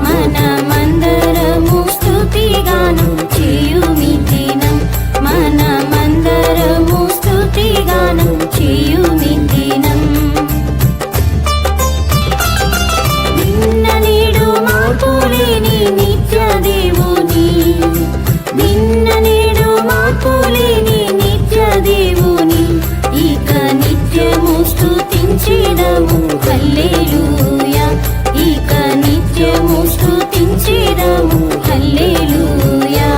మనమందరము స్తుతిగానం చేయుమి దినం, మనమందరము స్తుతిగానం చేయుమి దినం. నిన్న నేడు మార్పు లేని నిత్య దేవుని, నిన్న నేడు మార్పు లేని నిత్య దేవుని, ఇక నిత్యము స్తుతించెదము హల్లెలూయా, ఇక నిత్యము స్తుతించెదము హల్లెలూయా.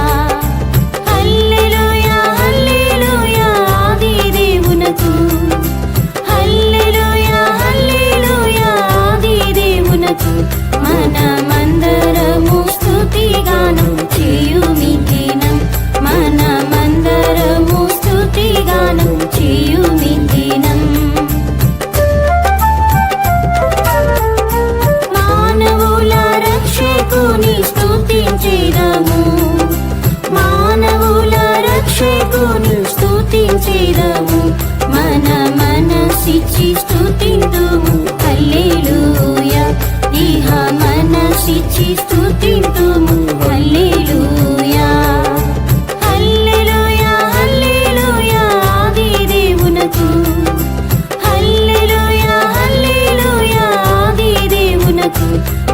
హల్లెలూయా హల్లెలూయా ఆది దేవునకు, హల్లెలూయా హల్లెలూయా ఆది దేవునకు, మనమందరము స్తుతిగానం చేయుమి దినం, మనమందరము స్తుతిగానం చేయుమి దినం. మానవుల రక్షకుని స్తుతించెదము, మానవుల రక్షకుని స్తుతించెదము, మన మనసిచ్చి స్తుతింతుము హల్లెలూయా, ఇహ మనసిచ్చి స్తుతింతుము హల్లెలూయా. హల్లెలూయా హల్లెలూయా ఆది దేవునకు, హల్లెలూయా హల్లెలూయా ఆది దేవునకు,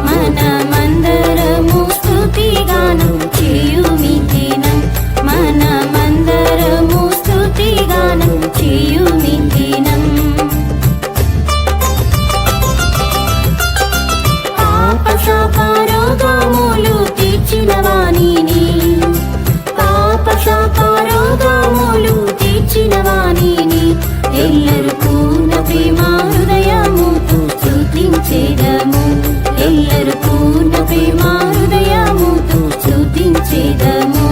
మనమందరము స్తుతిగానం చేయుమి దినం, మనమందరము స్తుతిగానం చేయుమి దినం. పాపశాపరోగములు తీర్చిన వానిని, పాపశాపరోగములు తీర్చిన వానిని, ఎల్లరు పూర్ణ ప్రేమ హృదయముతో స్తుతించెదము, ఎల్లరు పూర్ణ ప్రేమ హృదయముతో స్తుతించెదము.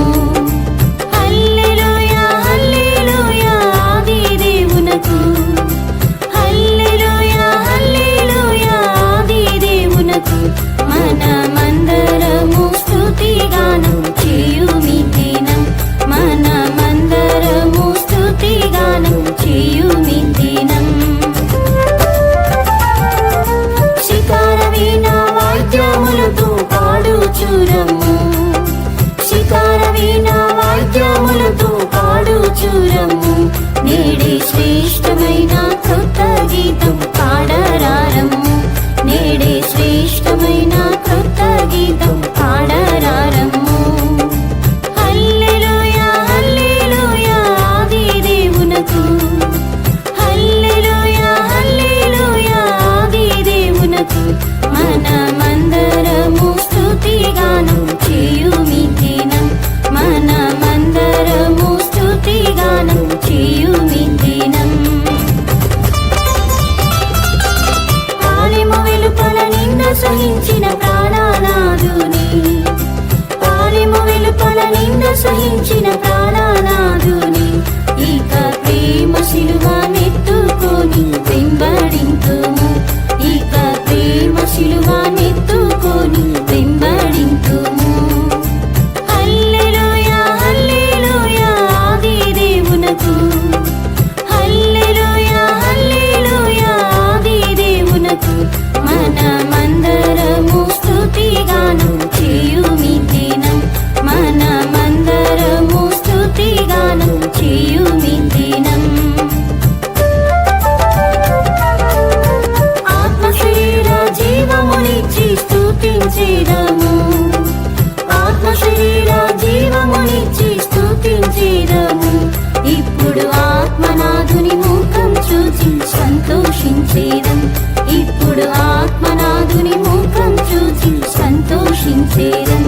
హల్లెలూయా హల్లెలూయా ఆది దేవునకు, హల్లెలూయా హల్లెలూయా ఆది దేవునకు, మనమందరము స్తుతిగానం చేయుమి దినం, మనమందరము స్తుతిగానం చేయుమి దినం. శిఖర వీణ వాద్యములతో పాడుచురము, శిఖర వీణ వాద్యములతో పాడుచురము, నేడే శ్రేష్టమైన కృత గీతం పాడరారము, నేడే శ్రేష్టమైన కృత గీతం పాడరారము. హల్లెలూయా హల్లెలూయా ఆది దేవునకు, హల్లెలూయా హల్లెలూయా ఆది దేవునకు, మనమందరము స్తుతిగానం చేయుమి దినం, మనమందరము స్తుతిగానం చేయుమి దినం. పాలెము వెలుపల నింద సహించిన ప్రాణనాథుని, పాలెము వెలుపల నింద సహించిన ప్రాణనాథుని, ఇక ప్రేమ శిలువనెత్తుకొని వెంబడింతుము, ఇక ప్రేమ శిలువనెత్తుకొని వెంబడింతుము. హల్లెలూయా హల్లెలూయా ఆది దేవునకు, హల్లెలూయా హల్లెలూయా ఆది దేవునకు, మనమందరము స్తుతిగానం చేయుమి దినం, మనమందరము స్తుతిగానం చేయుమి దినం. ఆత్మశరీర జీవమునిచ్చి స్తుతించెదము, ఆత్మశరీర జీవమునిచ్చి స్తుతించెదము, ఇప్పుడు ఆత్మనాథుని ముఖం చూచి సంతోషించెదం, ఇప్పుడు ఆత్మనాథుని ముఖం చూచి సంతోషించెదం.